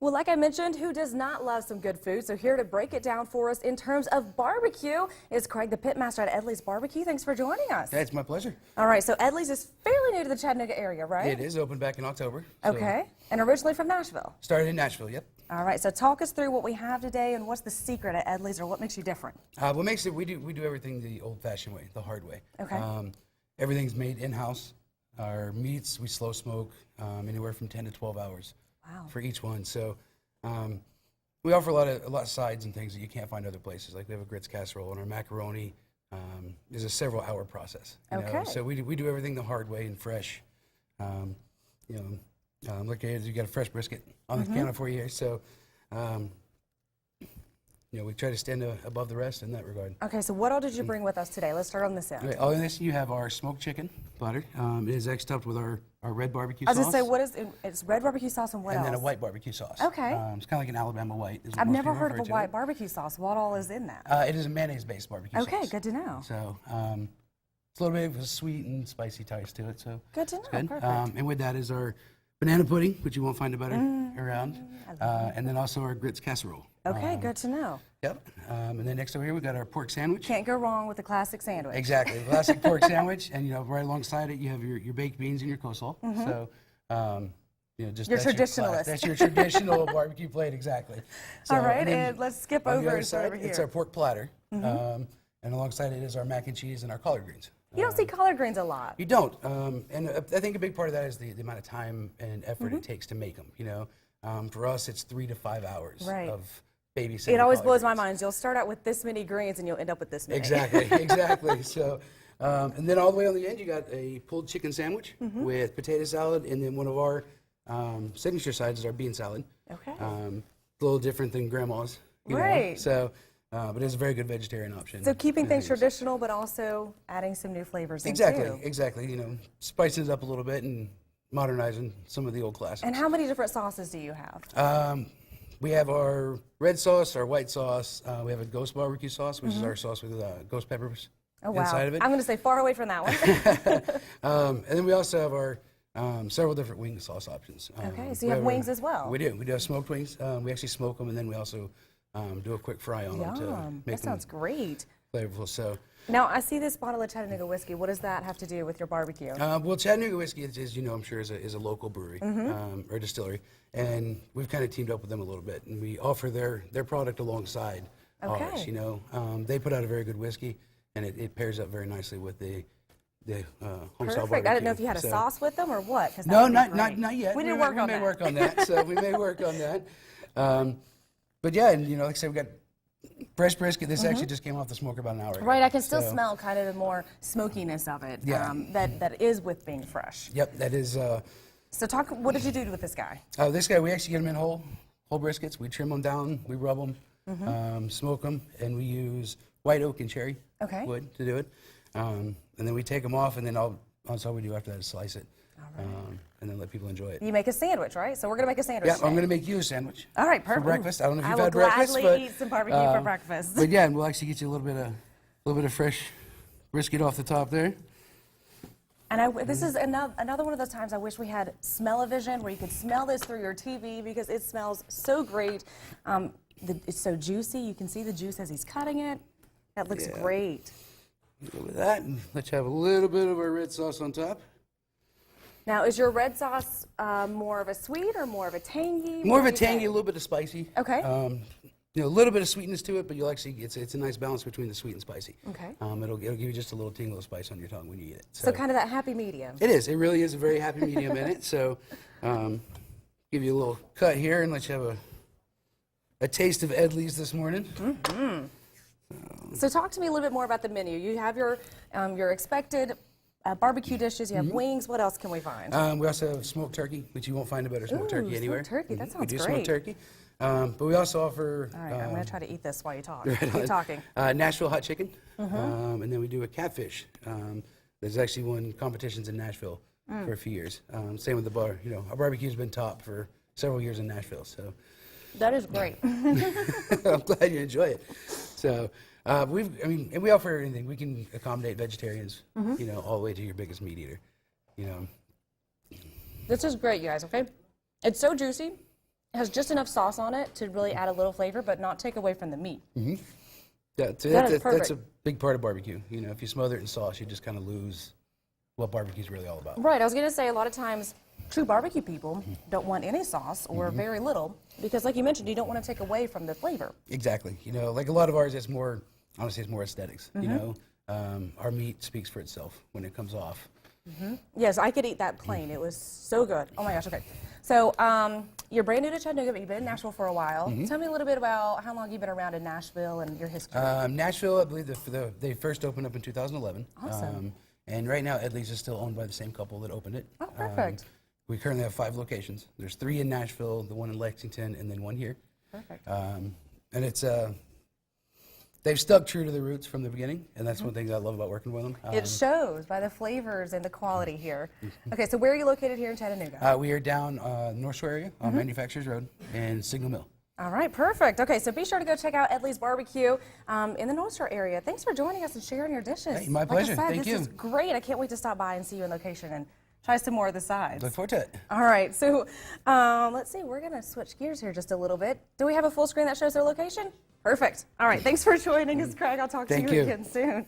Well, like I mentioned, who does not love some good food? So here to break it down for us in terms of barbecue is Craig, the pitmaster at Edley's Barbecue. Thanks for joining us. Yeah, it's my pleasure. All right, so Edley's is fairly new to the Chattanooga area, right? It is opened back in October. Okay, and originally from Nashville. Started in Nashville, yep. All right, so talk us through what we have today and what's the secret at Edley's, or what makes you different? What makes it, we do everything the old-fashioned way, the hard way. Okay. Everything's made in-house. Our meats, we slow smoke anywhere from 10 to 12 hours for each one. So we offer a lot of sides and things that you can't find other places. Like we have a grits casserole, and our macaroni is a several-hour process. You know? So we do everything the hard way and fresh. Look at it, you got a fresh brisket on the counter for you here. So we try to stand above the rest in that regard. Okay, so what all did you bring with us today? Let's start on this end. Right, on this you have our smoked chicken platter. It is actually topped with our red barbecue sauce. I was going to say, what is it's red barbecue sauce and what else? And then a white barbecue sauce. Okay. It's kind of like an Alabama white. I've never heard of a white barbecue sauce. What all is in that? It is a mayonnaise-based barbecue sauce. Okay, good to know. So it's a little bit of a sweet and spicy taste to it. So good to know. Good. Perfect. And with that is our banana pudding, which you won't find about around, and then also our grits casserole. Okay, good to know. Yep. And then next over here we got our pork sandwich. Can't go wrong with the classic sandwich. Exactly, classic pork sandwich, and right alongside it you have your baked beans and your coleslaw. So just your traditionalist. That's your traditional barbecue plate, exactly. So, all right, and let's skip over and start over here. It's our pork platter, and alongside it is our mac and cheese and our collard greens. You don't see collard greens a lot. You don't, and I think a big part of that is the amount of time and effort it takes to make them. For us, it's 3 to 5 hours of babysitting. It always blows my mind. You'll start out with this many greens, and you'll end up with this many. Exactly. So, and then all the way on the end, you got a pulled chicken sandwich with potato salad, and then one of our signature sides is our bean salad. Okay. A little different than grandma's. Right. So. But it's a very good vegetarian option. So keeping things traditional, but also adding some new flavors in Exactly. Spicing it up a little bit and modernizing some of the old classics. And how many different sauces do you have? We have our red sauce, our white sauce. We have a ghost barbecue sauce, which is our sauce with ghost peppers inside of it. I'm going to stay far away from that one. And then we also have our several different wing sauce options. Okay, so you have wings as well. We do. We do have smoked wings. We actually smoke them, and then we also do a quick fry on them to make that sounds great. Flavorful. So now I see this bottle of Chattanooga whiskey. What does that have to do with your barbecue? Well, Chattanooga whiskey is I'm sure is a local brewery or distillery, and we've kind of teamed up with them a little bit, and we offer their product alongside ours. They put out a very good whiskey, and it pairs up very nicely with the homestyle barbecue. I didn't know if you had a sauce with them or what. No, not yet. We didn't work on that. We may work on that. So we may work on that. But yeah, and like I said, we got fresh brisket. This actually just came off the smoker about an hour ago. Right, I can still smell kind of the more smokiness of it. Yeah. That is with being fresh. Yep, that is. So what did you do with this guy? This guy, we actually get him in whole briskets. We trim them down, we rub them, smoke them, and we use white oak and cherry wood to do it. And then we take them off, and then that's all we do after that is slice it. And then let people enjoy it. You make a sandwich, right? So we're going to make a sandwich. Yeah, I'm going to make you a sandwich. All right, perfect. For breakfast. I don't know if you've had breakfast. I will gladly eat some barbecue for breakfast. But yeah, and we'll actually get you a little bit of fresh brisket off the top there. And this is another one of those times I wish we had smell-o-vision where you could smell this through your TV because it smells so great. It's so juicy. You can see the juice as he's cutting it. That looks great. Go with that, and let's have a little bit of our red sauce on top. Now, is your red sauce more of a sweet or more of a tangy? More of a tangy, a little bit of spicy. Okay. A little bit of sweetness to it, but you'll actually it's a nice balance between the sweet and spicy. Okay. It'll give you just a little tingle of spice on your tongue when you eat it. So kind of that happy medium. It is. It really is a very happy medium in it. So, give you a little cut here and let you have a taste of Edley's this morning. So talk to me a little bit more about the menu. You have your expected barbecue dishes. You have wings. What else can we find? We also have smoked turkey, which you won't find a better smoked turkey anywhere. Smoked turkey. That sounds great. We do smoked turkey. But we also offer... All right, I'm going to try to eat this while you talk. Keep talking. Nashville hot chicken. And then we do a catfish. There's actually won competitions in Nashville for a few years. Same with the bar. Our barbecue's been top for several years in Nashville. So that is great. I'm glad you enjoy it. So and we offer everything. We can accommodate vegetarians, all the way to your biggest meat eater. This is great, you guys. Okay, it's so juicy. It has just enough sauce on it to really add a little flavor, but not take away from the meat. Yeah, That is that's perfect. a big part of barbecue. You know, if you smother it in sauce, you just kind of lose what barbecue's really all about. Right, I was going to say a lot of times true barbecue people don't want any sauce or very little because, like you mentioned, you don't want to take away from the flavor. Exactly. You know, like a lot of ours, it's more, honestly, it's more aesthetics. You know, our meat speaks for itself when it comes off. Yes, I could eat that plain. It was so good. Oh my gosh, okay. So you're brand new to Chattanooga, but you've been in Nashville for a while. Tell me a little bit about how long you've been around in Nashville and your history. Nashville, I believe they first opened up in 2011. Awesome. And right now, Edley's is still owned by the same couple that opened it. Oh, perfect. We currently have 5 locations. There's 3 in Nashville, the one in Lexington, and then 1 here. Perfect. And it's they've stuck true to the roots from the beginning, and that's one thing I love about working with them. It shows by the flavors and the quality here. Okay, so where are you located here in Chattanooga? We are down North Shore area on Manufacturers Road in Signal Mill. All right, perfect. Okay, so be sure to go check out Edley's Barbecue in the North Shore area. Thanks for joining us and sharing your dishes. Hey, my pleasure. Like I said, Thank this you. is great. I can't wait to stop by and see you in location and try some more of the sides. Look forward to it. All right, so let's see. We're going to switch gears here just a little bit. Do we have a full screen that shows their location? Perfect. All right, thanks for joining us, Craig. I'll talk to Thank you you. again soon.